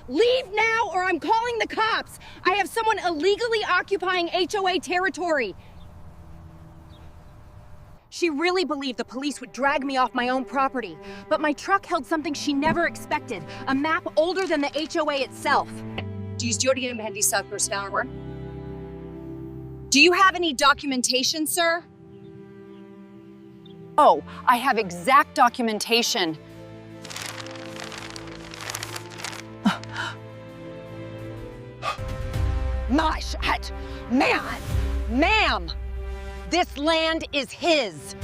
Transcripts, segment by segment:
Leave now or I'm calling the cops! I have someone illegally occupying HOA territory! She really believed the police would drag me off my own property, but my truck held something she never expected, a map older than the HOA itself. Do you have any documentation, sir? Oh, I have exact documentation. My shit! Ma'am! This land is his!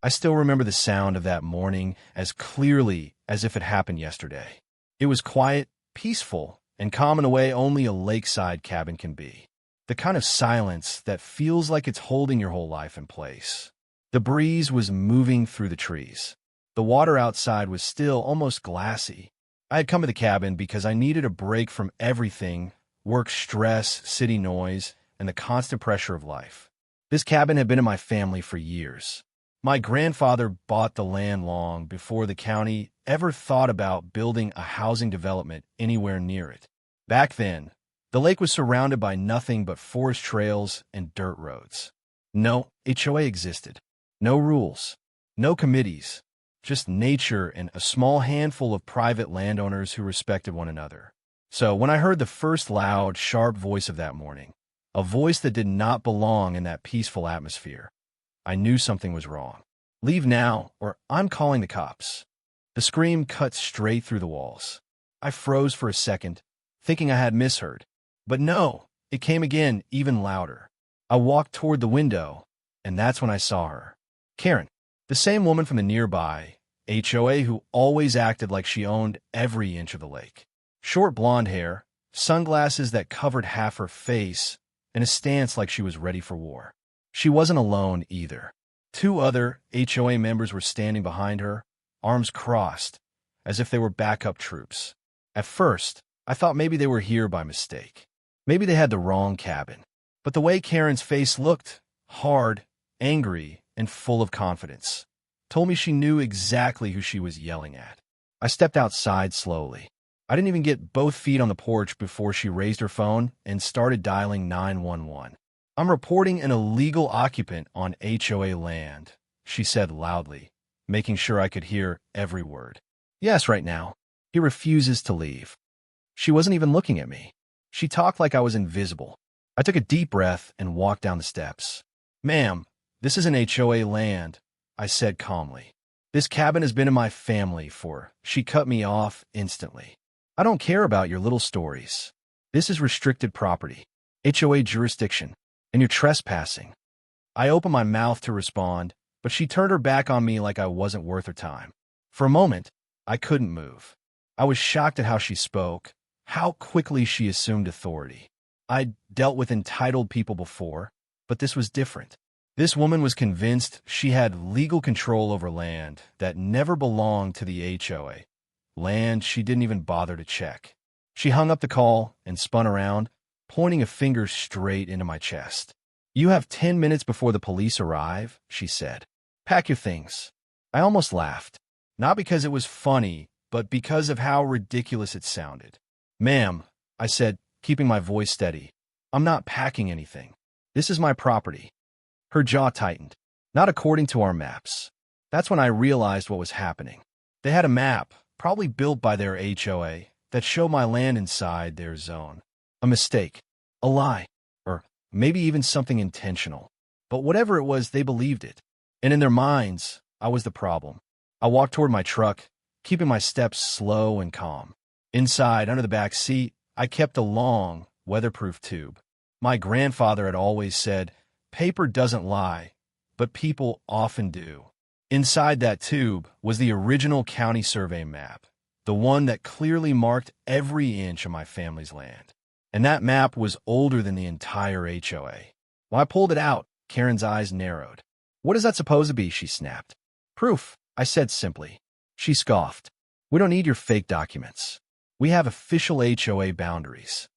I still remember the sound of that morning as clearly as if it happened yesterday. It was quiet, peaceful, and calm in a way only a lakeside cabin can be. The kind of silence that feels like it's holding your whole life in place. The breeze was moving through the trees. The water outside was still almost glassy. I had come to the cabin because I needed a break from everything, work stress, city noise, and the constant pressure of life. This cabin had been in my family for years. My grandfather bought the land long before the county ever thought about building a housing development anywhere near it. Back then, the lake was surrounded by nothing but forest trails and dirt roads. No HOA existed. No rules. No committees. Just nature and a small handful of private landowners who respected one another. So when I heard the first loud, sharp voice of that morning, a voice that did not belong in that peaceful atmosphere, I knew something was wrong. Leave now, or I'm calling the cops. The scream cut straight through the walls. I froze for a second, thinking I had misheard. But no, it came again, even louder. I walked toward the window, and that's when I saw her. Karen, the same woman from the nearby HOA who always acted like she owned every inch of the lake. Short blonde hair, sunglasses that covered half her face, and a stance like she was ready for war. She wasn't alone either. Two other HOA members were standing behind her, arms crossed, as if they were backup troops. At first, I thought maybe they were here by mistake. Maybe they had the wrong cabin. But the way Karen's face looked, hard, angry, and full of confidence, told me she knew exactly who she was yelling at. I stepped outside slowly. I didn't even get both feet on the porch before she raised her phone and started dialing 911. I'm reporting an illegal occupant on HOA land, she said loudly, making sure I could hear every word. Yes, right now. He refuses to leave. She wasn't even looking at me. She talked like I was invisible. I took a deep breath and walked down the steps. Ma'am, this isn't HOA land, I said calmly. This cabin has been in my family for... She cut me off instantly. I don't care about your little stories. This is restricted property, HOA jurisdiction, and you're trespassing. I opened my mouth to respond, but she turned her back on me like I wasn't worth her time. For a moment, I couldn't move. I was shocked at how she spoke, how quickly she assumed authority. I'd dealt with entitled people before, but this was different. This woman was convinced she had legal control over land that never belonged to the HOA, land she didn't even bother to check. She hung up the call and spun around, pointing a finger straight into my chest. You have 10 minutes before the police arrive, she said. Pack your things. I almost laughed, not because it was funny, but because of how ridiculous it sounded. Ma'am, I said, keeping my voice steady, I'm not packing anything. This is my property. Her jaw tightened. Not according to our maps. That's when I realized what was happening. They had a map, probably built by their HOA, that showed my land inside their zone. A mistake. A lie. Or maybe even something intentional. But whatever it was, they believed it. And in their minds, I was the problem. I walked toward my truck, keeping my steps slow and calm. Inside, under the back seat, I kept a long, weatherproof tube. My grandfather had always said, paper doesn't lie, but people often do. Inside that tube was the original county survey map, the one that clearly marked every inch of my family's land. And that map was older than the entire HOA. When I pulled it out, Karen's eyes narrowed. What is that supposed to be? She snapped. Proof, I said simply. She scoffed. We don't need your fake documents. We have official HOA boundaries.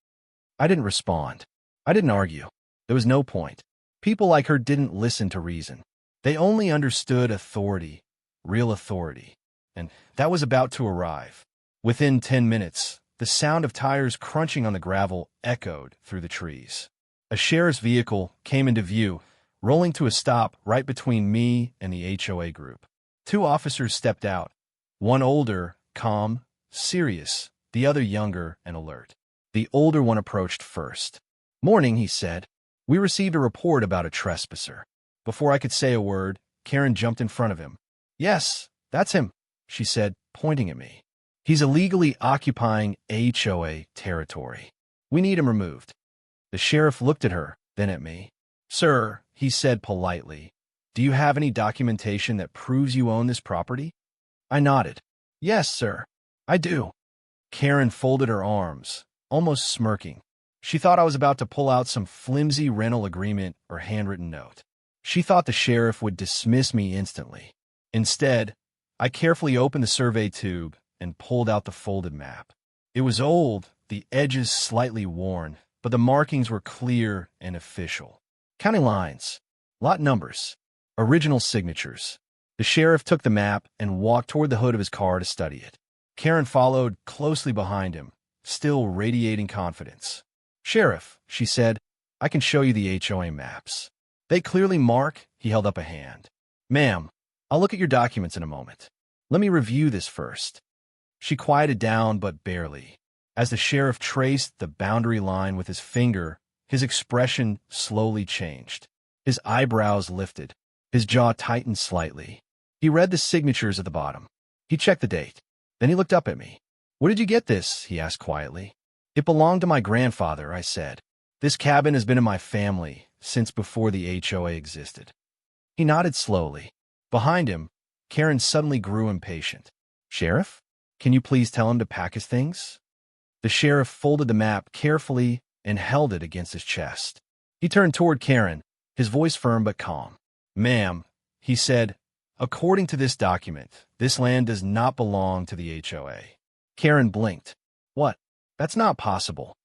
I didn't respond. I didn't argue. There was no point. People like her didn't listen to reason. They only understood authority, real authority. And that was about to arrive. Within 10 minutes, the sound of tires crunching on the gravel echoed through the trees. A sheriff's vehicle came into view, rolling to a stop right between me and the HOA group. Two officers stepped out, one older, calm, serious, the other younger and alert. The older one approached first. "Morning," he said. "We received a report about a trespasser." Before I could say a word, Karen jumped in front of him. "Yes, that's him," she said, pointing at me. "He's illegally occupying HOA territory. We need him removed." The sheriff looked at her, then at me. "Sir," he said politely, "do you have any documentation that proves you own this property?" I nodded. "Yes, sir, I do." Karen folded her arms, almost smirking. She thought I was about to pull out some flimsy rental agreement or handwritten note. She thought the sheriff would dismiss me instantly. Instead, I carefully opened the survey tube and pulled out the folded map. It was old, the edges slightly worn, but the markings were clear and official. County lines, lot numbers, original signatures. The sheriff took the map and walked toward the hood of his car to study it. Karen followed closely behind him, still radiating confidence. "Sheriff," she said, "I can show you the HOA maps. They clearly mark." He held up a hand. "Ma'am, I'll look at your documents in a moment. Let me review this first." She quieted down, but barely. As the sheriff traced the boundary line with his finger, his expression slowly changed. His eyebrows lifted. His jaw tightened slightly. He read the signatures at the bottom. He checked the date. Then he looked up at me. "Where did you get this?" he asked quietly. "It belonged to my grandfather," I said. "This cabin has been in my family since before the HOA existed." He nodded slowly. Behind him, Karen suddenly grew impatient. "Sheriff, can you please tell him to pack his things?" The sheriff folded the map carefully and held it against his chest. He turned toward Karen, his voice firm but calm. "Ma'am," he said, "according to this document, this land does not belong to the HOA." Karen blinked. "What? That's not possible."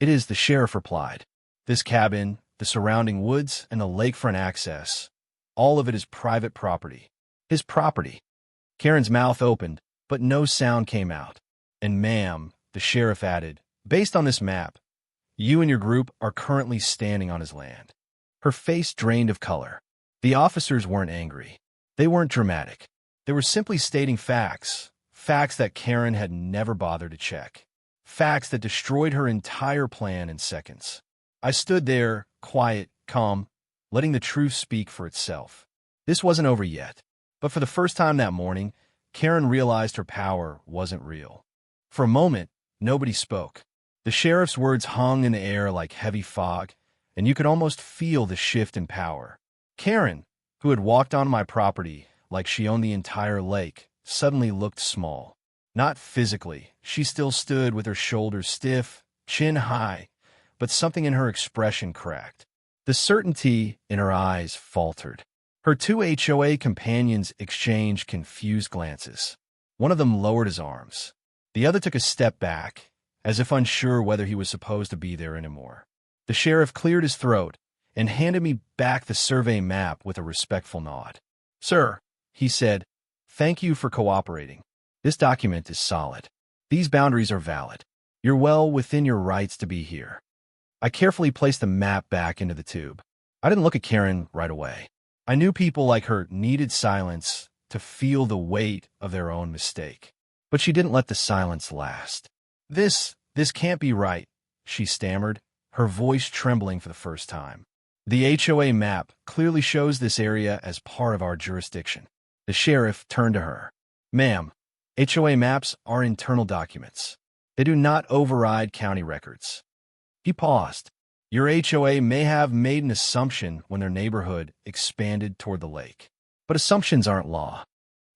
"It is," the sheriff replied. "This cabin, the surrounding woods, and the lakefront access, all of it is private property. His property." Karen's mouth opened, but no sound came out. "And ma'am," the sheriff added, "based on this map, you and your group are currently standing on his land." Her face drained of color. The officers weren't angry. They weren't dramatic. They were simply stating facts, facts that Karen had never bothered to check, facts that destroyed her entire plan in seconds. I stood there, quiet, calm, letting the truth speak for itself. This wasn't over yet, but for the first time that morning, Karen realized her power wasn't real. For a moment, nobody spoke. The sheriff's words hung in the air like heavy fog, and you could almost feel the shift in power. Karen, who had walked on my property like she owned the entire lake, suddenly looked small. Not physically. She still stood with her shoulders stiff, chin high, but something in her expression cracked. The certainty in her eyes faltered. Her two HOA companions exchanged confused glances. One of them lowered his arms. The other took a step back, as if unsure whether he was supposed to be there anymore. The sheriff cleared his throat and handed me back the survey map with a respectful nod. "Sir," he said, "thank you for cooperating. This document is solid. These boundaries are valid. You're well within your rights to be here." I carefully placed the map back into the tube. I didn't look at Karen right away. I knew people like her needed silence to feel the weight of their own mistake. But she didn't let the silence last. This can't be right," she stammered, her voice trembling for the first time. "The HOA map clearly shows this area as part of our jurisdiction." The sheriff turned to her. "Ma'am, HOA maps are internal documents. They do not override county records." He paused. "Your HOA may have made an assumption when their neighborhood expanded toward the lake. But assumptions aren't law."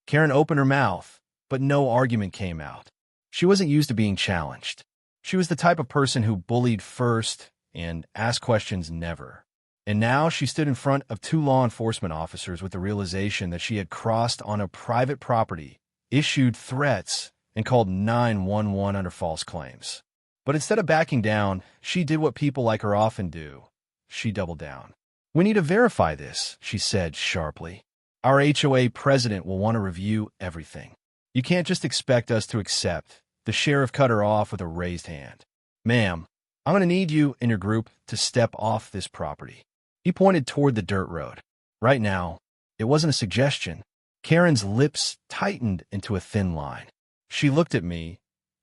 Karen opened her mouth, but no argument came out. She wasn't used to being challenged. She was the type of person who bullied first and asked questions never. And now she stood in front of two law enforcement officers with the realization that she had crossed on a private property, issued threats, and called 911 under false claims. But instead of backing down, she did what people like her often do. She doubled down. "We need to verify this," she said sharply. "Our HOA president will want to review everything. You can't just expect us to accept The sheriff cut her off with a raised hand. Ma'am, I'm going to need you and your group to step off this property. He pointed toward the dirt road. Right now, it wasn't a suggestion. Karen's lips tightened into a thin line. She looked at me,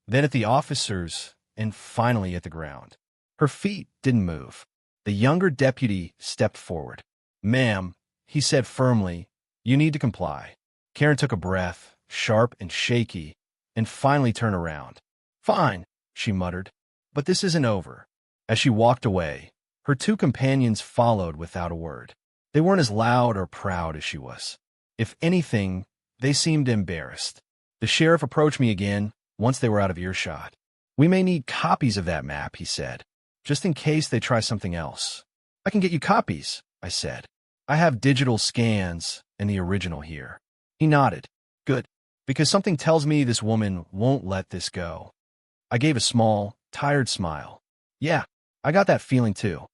then at the officers, and finally at the ground. Her feet didn't move. The younger deputy stepped forward. Ma'am, he said firmly, you need to comply. Karen took a breath, sharp and shaky, and finally turned around. Fine, she muttered, but this isn't over. As she walked away, her two companions followed without a word. They weren't as loud or proud as she was. If anything, they seemed embarrassed. The sheriff approached me again once they were out of earshot. We may need copies of that map, he said, just in case they try something else. I can get you copies, I said. I have digital scans and the original here. He nodded. Good, because something tells me this woman won't let this go. I gave a small, tired smile. Yeah, I got that feeling too.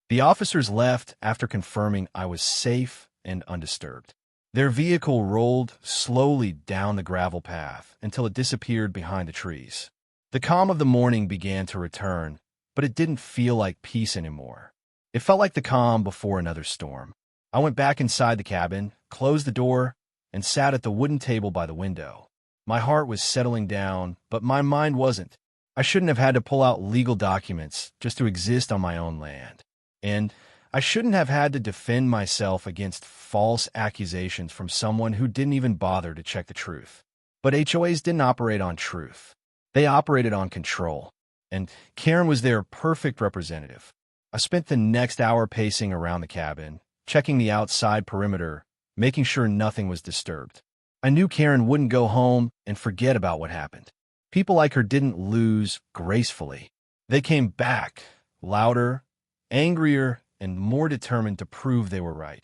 The officers left after confirming I was safe and undisturbed. Their vehicle rolled slowly down the gravel path until it disappeared behind the trees. The calm of the morning began to return, but it didn't feel like peace anymore. It felt like the calm before another storm. I went back inside the cabin, closed the door, and sat at the wooden table by the window. My heart was settling down, but my mind wasn't. I shouldn't have had to pull out legal documents just to exist on my own land. And I shouldn't have had to defend myself against false accusations from someone who didn't even bother to check the truth. But HOAs didn't operate on truth. They operated on control. And Karen was their perfect representative. I spent the next hour pacing around the cabin, checking the outside perimeter, making sure nothing was disturbed. I knew Karen wouldn't go home and forget about what happened. People like her didn't lose gracefully. They came back, louder, angrier, and more determined to prove they were right,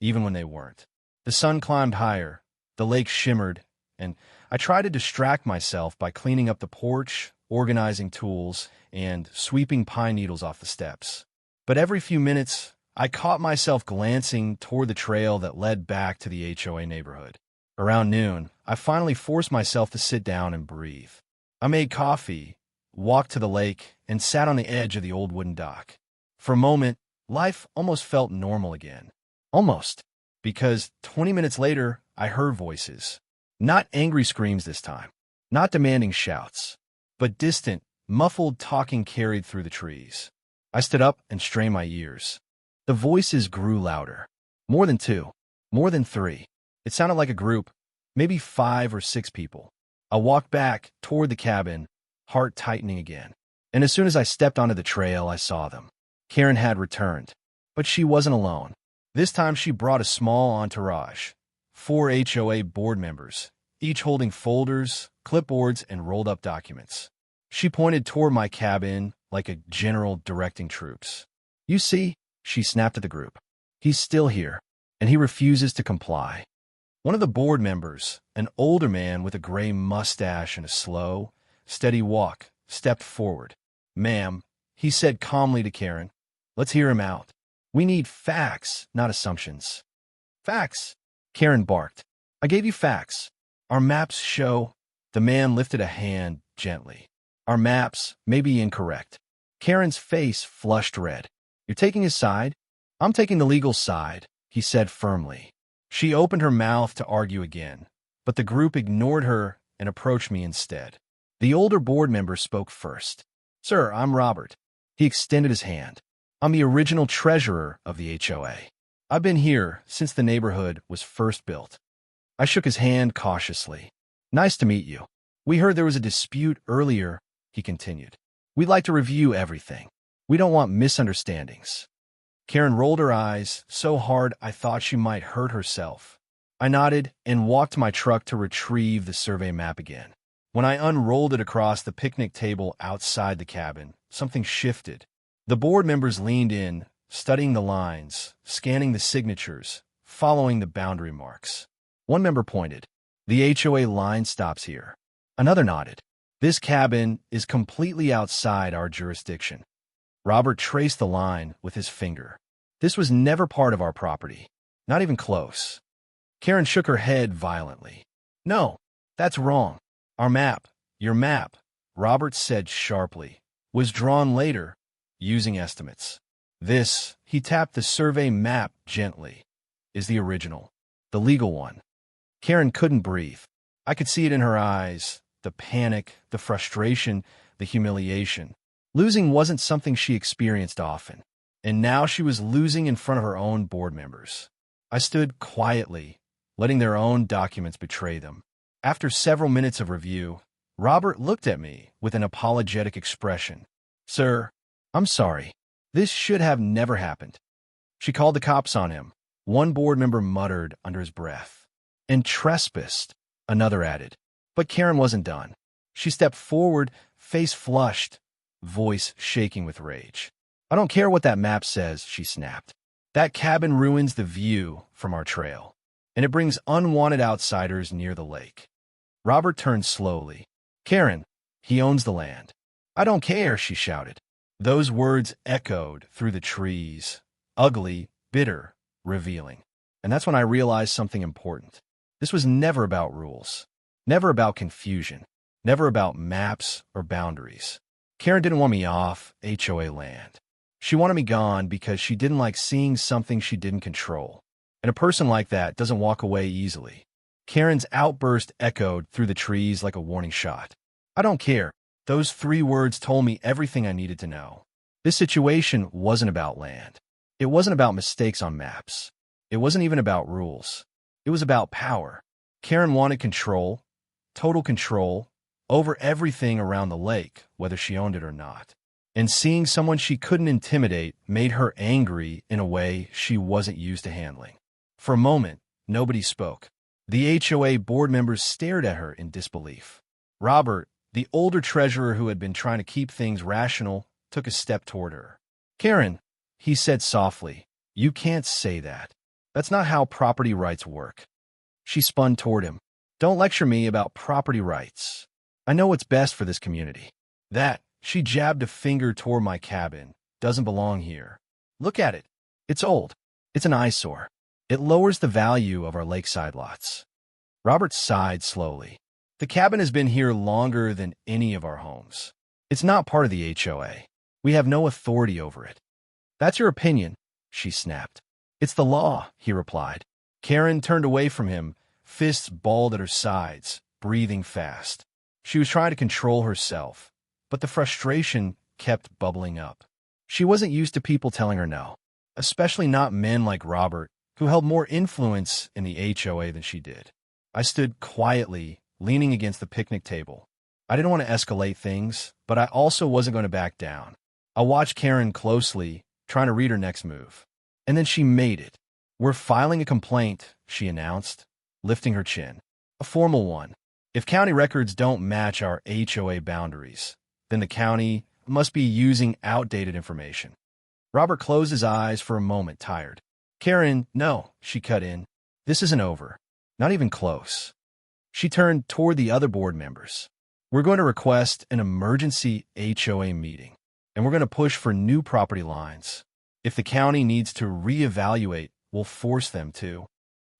even when they weren't. The sun climbed higher, the lake shimmered, and I tried to distract myself by cleaning up the porch, organizing tools, and sweeping pine needles off the steps. But every few minutes, I caught myself glancing toward the trail that led back to the HOA neighborhood. Around noon, I finally forced myself to sit down and breathe. I made coffee, walked to the lake, and sat on the edge of the old wooden dock. For a moment, life almost felt normal again. Almost. Because 20 minutes later, I heard voices. Not angry screams this time. Not demanding shouts. But distant, muffled talking carried through the trees. I stood up and strained my ears. The voices grew louder. More than two. More than three. It sounded like a group, maybe 5 or 6 people. I walked back toward the cabin, heart tightening again. And as soon as I stepped onto the trail, I saw them. Karen had returned. But she wasn't alone. This time she brought a small entourage. 4 HOA board members, each holding folders, clipboards, and rolled-up documents. She pointed toward my cabin like a general directing troops. You see, she snapped at the group. He's still here, and he refuses to comply. One of the board members, an older man with a gray mustache and a slow, steady walk, stepped forward. Ma'am, he said calmly to Karen, let's hear him out. We need facts, not assumptions. Facts, Karen barked. I gave you facts. Our maps show. The man lifted a hand gently. Our maps may be incorrect. Karen's face flushed red. You're taking his side? I'm taking the legal side, he said firmly. She opened her mouth to argue again, but the group ignored her and approached me instead. The older board member spoke first. Sir, I'm Robert. He extended his hand. I'm the original treasurer of the HOA. I've been here since the neighborhood was first built. I shook his hand cautiously. Nice to meet you. We heard there was a dispute earlier, he continued. We'd like to review everything. We don't want misunderstandings. Karen rolled her eyes so hard I thought she might hurt herself. I nodded and walked to my truck to retrieve the survey map again. When I unrolled it across the picnic table outside the cabin, something shifted. The board members leaned in, studying the lines, scanning the signatures, following the boundary marks. One member pointed. The HOA line stops here. Another nodded. This cabin is completely outside our jurisdiction. Robert traced the line with his finger. This was never part of our property. Not even close. Karen shook her head violently. No, that's wrong. Our map, Your map, Robert said sharply, was drawn later, using estimates. This, he tapped the survey map gently, is the original, the legal one. Karen couldn't breathe. I could see it in her eyes, the panic, the frustration, the humiliation. Losing wasn't something she experienced often, and now she was losing in front of her own board members. I stood quietly, letting their own documents betray them. After several minutes of review, Robert looked at me with an apologetic expression. Sir, I'm sorry. This should have never happened. She called the cops on him. One board member muttered under his breath. And trespassed, another added. But Karen wasn't done. She stepped forward, face flushed, voice shaking with rage. I don't care what that map says, she snapped. That cabin ruins the view from our trail, and it brings unwanted outsiders near the lake. Robert turned slowly. Karen, he owns the land. I don't care, she shouted. Those words echoed through the trees, ugly, bitter, revealing. And that's when I realized something important. This was never about rules, never about confusion, never about maps or boundaries. Karen didn't want me off HOA land. She wanted me gone because she didn't like seeing something she didn't control. And a person like that doesn't walk away easily. Karen's outburst echoed through the trees like a warning shot. I don't care. Those 3 words told me everything I needed to know. This situation wasn't about land. It wasn't about mistakes on maps. It wasn't even about rules. It was about power. Karen wanted control, total control, over everything around the lake, whether she owned it or not. And seeing someone she couldn't intimidate made her angry in a way she wasn't used to handling. For a moment, nobody spoke. The HOA board members stared at her in disbelief. Robert, the older treasurer who had been trying to keep things rational, took a step toward her. Karen, he said softly, you can't say that. That's not how property rights work. She spun toward him. Don't lecture me about property rights. I know what's best for this community. That, she jabbed a finger toward my cabin, doesn't belong here. Look at it. It's old. It's an eyesore. It lowers the value of our lakeside lots. Robert sighed slowly. The cabin has been here longer than any of our homes. It's not part of the HOA. We have no authority over it. That's your opinion, she snapped. It's the law, he replied. Karen turned away from him, fists balled at her sides, breathing fast. She was trying to control herself, but the frustration kept bubbling up. She wasn't used to people telling her no, especially not men like Robert, who held more influence in the HOA than she did. I stood quietly, leaning against the picnic table. I didn't want to escalate things, but I also wasn't going to back down. I watched Karen closely, trying to read her next move. And then she made it. We're filing a complaint, she announced, lifting her chin. A formal one. If county records don't match our HOA boundaries, then the county must be using outdated information. Robert closed his eyes for a moment, tired. Karen, no, she cut in. This isn't over. Not even close. She turned toward the other board members. We're going to request an emergency HOA meeting, and we're going to push for new property lines. If the county needs to reevaluate, we'll force them to.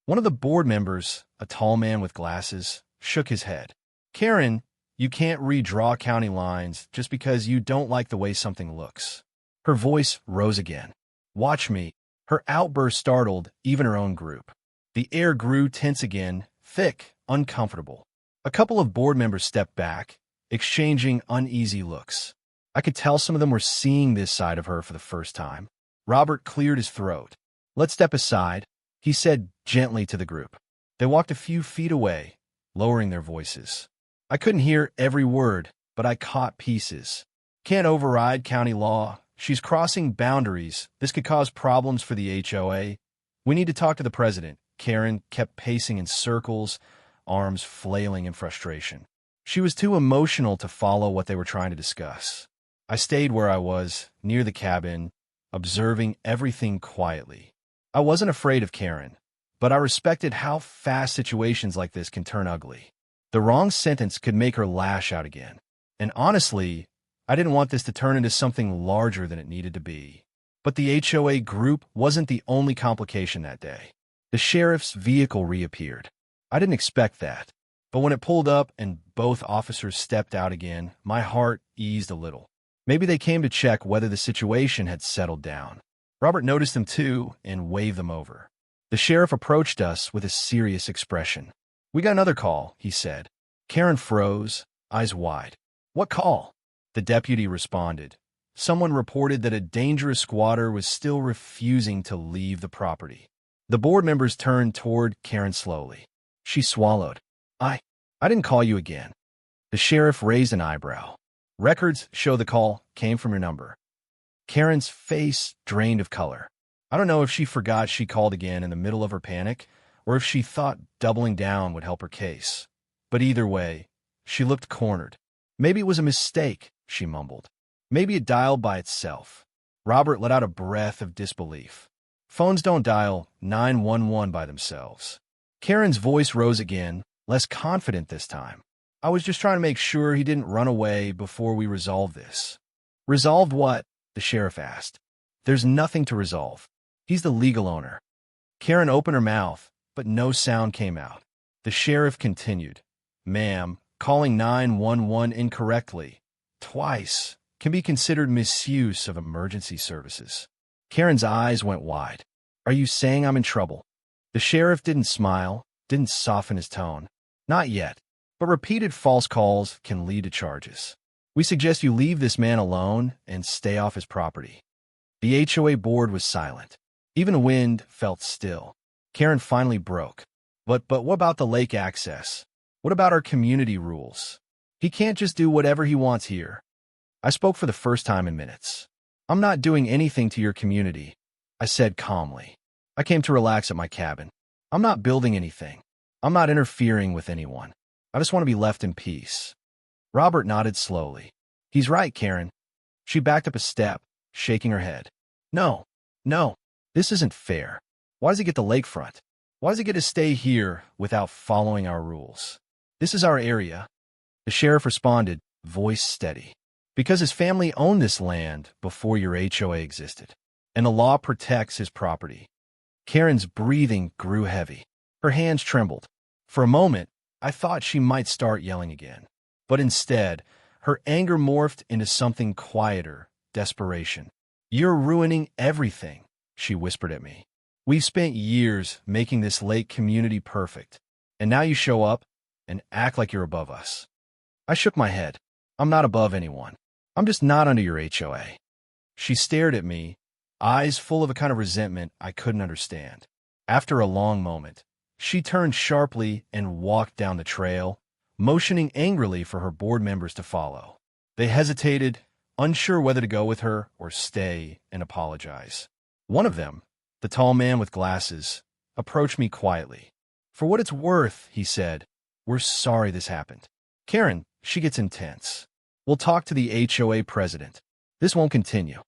One of the board members, a tall man with glasses, shook his head. Karen, you can't redraw county lines just because you don't like the way something looks. Her voice rose again. Watch me. Her outburst startled even her own group. The air grew tense again, thick, uncomfortable. A couple of board members stepped back, exchanging uneasy looks. I could tell some of them were seeing this side of her for the first time. Robert cleared his throat. Let's step aside, he said gently to the group. They walked a few feet away, lowering their voices. I couldn't hear every word, but I caught pieces. Can't override county law. She's crossing boundaries. This could cause problems for the HOA. We need to talk to the president. Karen kept pacing in circles, arms flailing in frustration. She was too emotional to follow what they were trying to discuss. I stayed where I was, near the cabin, observing everything quietly. I wasn't afraid of Karen, but I respected how fast situations like this can turn ugly. The wrong sentence could make her lash out again. And honestly, I didn't want this to turn into something larger than it needed to be. But the HOA group wasn't the only complication that day. The sheriff's vehicle reappeared. I didn't expect that, but when it pulled up and both officers stepped out again, my heart eased a little. Maybe they came to check whether the situation had settled down. Robert noticed them too and waved them over. The sheriff approached us with a serious expression. "We got another call," he said. Karen froze, eyes wide. "What call?" The deputy responded. Someone reported that a dangerous squatter was still refusing to leave the property. The board members turned toward Karen slowly. She swallowed. I didn't call you again." The sheriff raised an eyebrow. "Records show the call came from your number." Karen's face drained of color. I don't know if she forgot she called again in the middle of her panic, or if she thought doubling down would help her case. But either way, she looked cornered. "Maybe it was a mistake," she mumbled. "Maybe it dialed by itself." Robert let out a breath of disbelief. "Phones don't dial 911 by themselves." Karen's voice rose again, less confident this time. "I was just trying to make sure he didn't run away before we resolved this." "Resolved what?" the sheriff asked. "There's nothing to resolve. He's the legal owner." Karen opened her mouth, but no sound came out. The sheriff continued. "Ma'am, calling 911 incorrectly, twice, can be considered misuse of emergency services." Karen's eyes went wide. "Are you saying I'm in trouble?" The sheriff didn't smile, didn't soften his tone. "Not yet, but repeated false calls can lead to charges. We suggest you leave this man alone and stay off his property." The HOA board was silent. Even the wind felt still. Karen finally broke. But what about the lake access? What about our community rules? He can't just do whatever he wants here." I spoke for the first time in minutes. "I'm not doing anything to your community," I said calmly. "I came to relax at my cabin. I'm not building anything. I'm not interfering with anyone. I just want to be left in peace." Robert nodded slowly. "He's right, Karen." She backed up a step, shaking her head. No, this isn't fair. Why does he get the lakefront? Why does he get to stay here without following our rules? This is our area." The sheriff responded, voice steady. "Because his family owned this land before your HOA existed, and the law protects his property." Karen's breathing grew heavy. Her hands trembled. For a moment, I thought she might start yelling again. But instead, her anger morphed into something quieter, desperation. "You're ruining everything," she whispered at me. "We've spent years making this lake community perfect, and now you show up and act like you're above us." I shook my head. "I'm not above anyone. I'm just not under your HOA." She stared at me, eyes full of a kind of resentment I couldn't understand. After a long moment, she turned sharply and walked down the trail, motioning angrily for her board members to follow. They hesitated, unsure whether to go with her or stay and apologize. One of them, the tall man with glasses, approached me quietly. "For what it's worth," he said, "we're sorry this happened. Karen, she gets intense. We'll talk to the HOA president. This won't continue."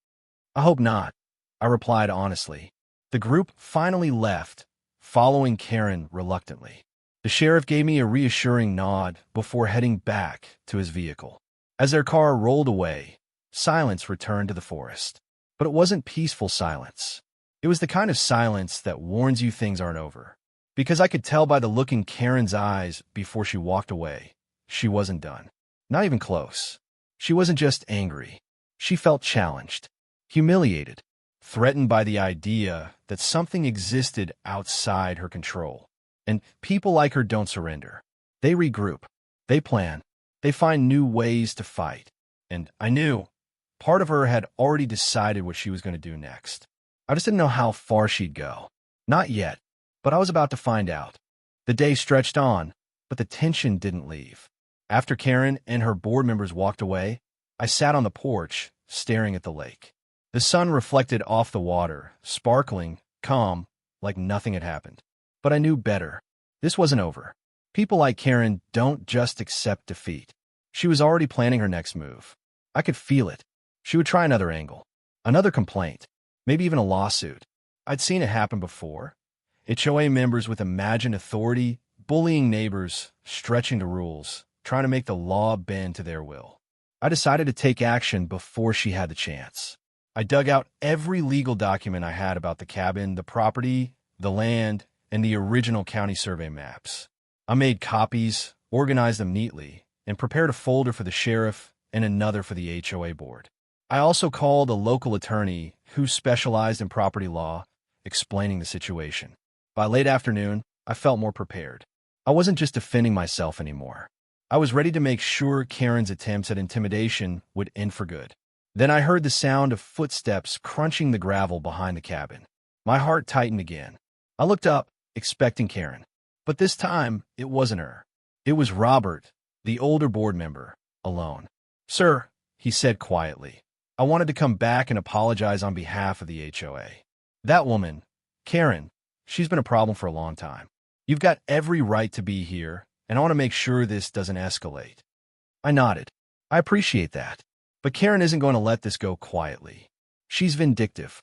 "I hope not," I replied honestly. The group finally left, following Karen reluctantly. The sheriff gave me a reassuring nod before heading back to his vehicle. As their car rolled away, silence returned to the forest. But it wasn't peaceful silence. It was the kind of silence that warns you things aren't over. Because I could tell by the look in Karen's eyes before she walked away, she wasn't done. Not even close. She wasn't just angry. She felt challenged, humiliated, threatened by the idea that something existed outside her control. And people like her don't surrender. They regroup. They plan. They find new ways to fight. And I knew part of her had already decided what she was going to do next. I just didn't know how far she'd go. Not yet, but I was about to find out. The day stretched on, but the tension didn't leave. After Karen and her board members walked away, I sat on the porch, staring at the lake. The sun reflected off the water, sparkling, calm, like nothing had happened. But I knew better. This wasn't over. People like Karen don't just accept defeat. She was already planning her next move. I could feel it. She would try another angle, another complaint, maybe even a lawsuit. I'd seen it happen before. HOA members with imagined authority, bullying neighbors, stretching the rules, trying to make the law bend to their will. I decided to take action before she had the chance. I dug out every legal document I had about the cabin, the property, the land, and the original county survey maps. I made copies, organized them neatly, and prepared a folder for the sheriff and another for the HOA board. I also called a local attorney who specialized in property law, explaining the situation. By late afternoon, I felt more prepared. I wasn't just defending myself anymore. I was ready to make sure Karen's attempts at intimidation would end for good. Then I heard the sound of footsteps crunching the gravel behind the cabin. My heart tightened again. I looked up, expecting Karen. But this time, it wasn't her. It was Robert, the older board member, alone. "Sir," he said quietly, "I wanted to come back and apologize on behalf of the HOA. That woman, Karen, she's been a problem for a long time. You've got every right to be here, and I want to make sure this doesn't escalate." I nodded. "I appreciate that. But Karen isn't going to let this go quietly. She's vindictive."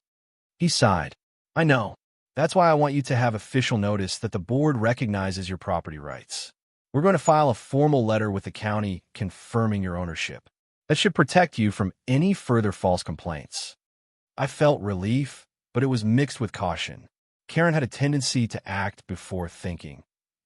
He sighed. "I know. That's why I want you to have official notice that the board recognizes your property rights. We're going to file a formal letter with the county confirming your ownership. That should protect you from any further false complaints." I felt relief, but it was mixed with caution. Karen had a tendency to act before thinking,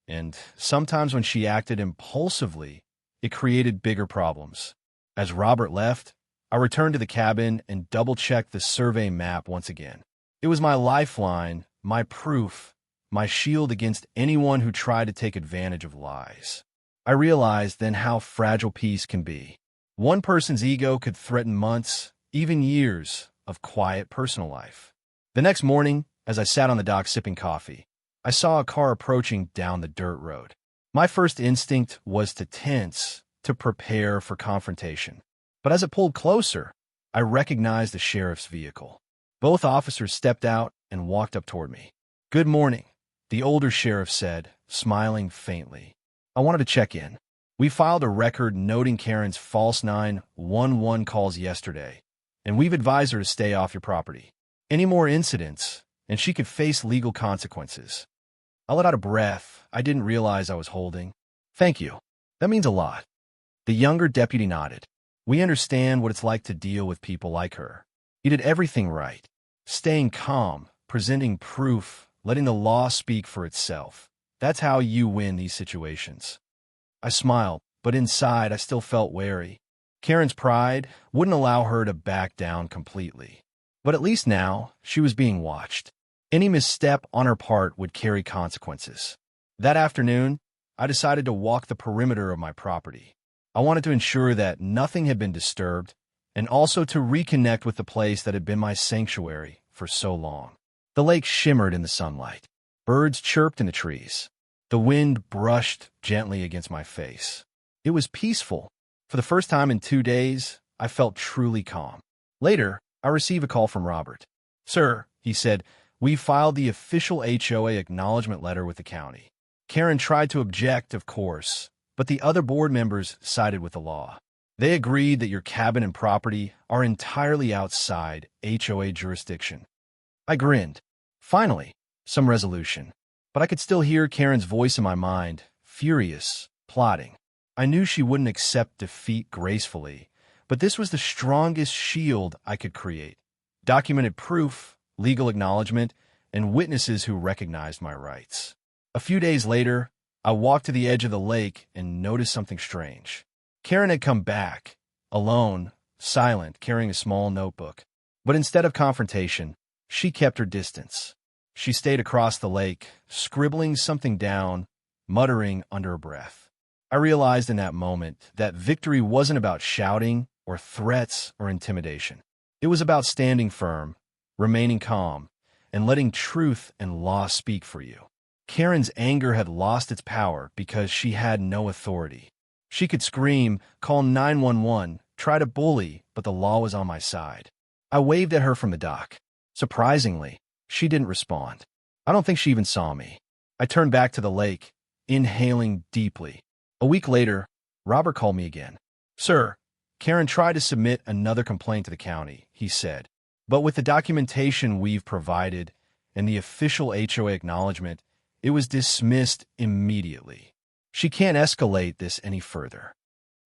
and sometimes when she acted impulsively, it created bigger problems. As Robert left, I returned to the cabin and double-checked the survey map once again. It was my lifeline, my proof, my shield against anyone who tried to take advantage of lies. I realized then how fragile peace can be. One person's ego could threaten months, even years, of quiet personal life. The next morning, as I sat on the dock sipping coffee, I saw a car approaching down the dirt road. My first instinct was to tense, to prepare for confrontation. But as it pulled closer, I recognized the sheriff's vehicle. Both officers stepped out and walked up toward me. "Good morning," the older sheriff said, smiling faintly. "I wanted to check in. We filed a record noting Karen's false 911 calls yesterday, and we've advised her to stay off your property. Any more incidents, and she could face legal consequences." I let out a breath I didn't realize I was holding. "Thank you. That means a lot." The younger deputy nodded. "We understand what it's like to deal with people like her. You did everything right. Staying calm, presenting proof, letting the law speak for itself. That's how you win these situations." I smiled, but inside I still felt wary. Karen's pride wouldn't allow her to back down completely. But at least now, she was being watched. Any misstep on her part would carry consequences. That afternoon, I decided to walk the perimeter of my property. I wanted to ensure that nothing had been disturbed, and also to reconnect with the place that had been my sanctuary for so long. The lake shimmered in the sunlight. Birds chirped in the trees. The wind brushed gently against my face. It was peaceful. For the first time in 2 days, I felt truly calm. Later, I received a call from Robert. "Sir," he said, "we filed the official HOA acknowledgement letter with the county. Karen tried to object, of course, but the other board members sided with the law. They agreed that your cabin and property are entirely outside HOA jurisdiction." I grinned. Finally, some resolution. But I could still hear Karen's voice in my mind, furious, plotting. I knew she wouldn't accept defeat gracefully, but this was the strongest shield I could create. Documented proof, legal acknowledgement, and witnesses who recognized my rights. A few days later, I walked to the edge of the lake and noticed something strange. Karen had come back, alone, silent, carrying a small notebook. But instead of confrontation, she kept her distance. She stayed across the lake, scribbling something down, muttering under her breath. I realized in that moment that victory wasn't about shouting or threats or intimidation. It was about standing firm, remaining calm, and letting truth and law speak for you. Karen's anger had lost its power because she had no authority. She could scream, call 911, try to bully, but the law was on my side. I waved at her from the dock. Surprisingly, she didn't respond. I don't think she even saw me. I turned back to the lake, inhaling deeply. A week later, Robert called me again. "Sir, Karen tried to submit another complaint to the county," he said. "But with the documentation we've provided and the official HOA acknowledgement, it was dismissed immediately. She can't escalate this any further."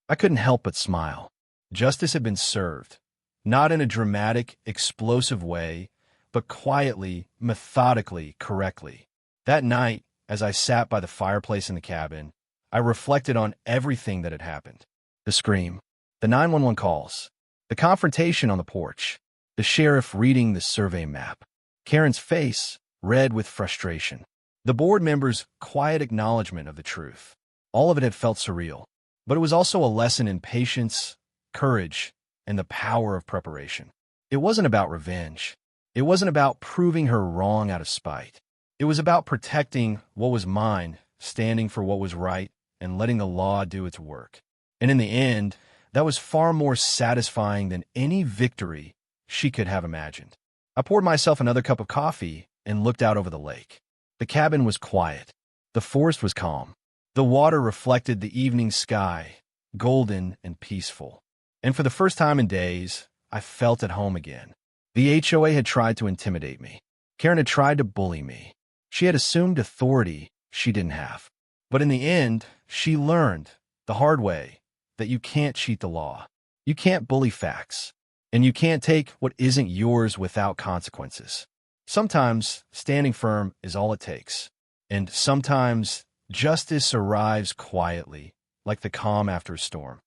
I couldn't help but smile. Justice had been served, not in a dramatic, explosive way, but quietly, methodically, correctly. That night, as I sat by the fireplace in the cabin, I reflected on everything that had happened. The scream, the 911 calls, the confrontation on the porch, the sheriff reading the survey map, Karen's face red with frustration, the board members' quiet acknowledgement of the truth. All of it had felt surreal, but it was also a lesson in patience, courage, and the power of preparation. It wasn't about revenge. It wasn't about proving her wrong out of spite. It was about protecting what was mine, standing for what was right, and letting the law do its work. And in the end, that was far more satisfying than any victory she could have imagined. I poured myself another cup of coffee and looked out over the lake. The cabin was quiet. The forest was calm. The water reflected the evening sky, golden and peaceful. And for the first time in days, I felt at home again. The HOA had tried to intimidate me. Karen had tried to bully me. She had assumed authority she didn't have. But in the end, she learned, the hard way, that you can't cheat the law. You can't bully facts. And you can't take what isn't yours without consequences. Sometimes standing firm is all it takes. And sometimes justice arrives quietly, like the calm after a storm.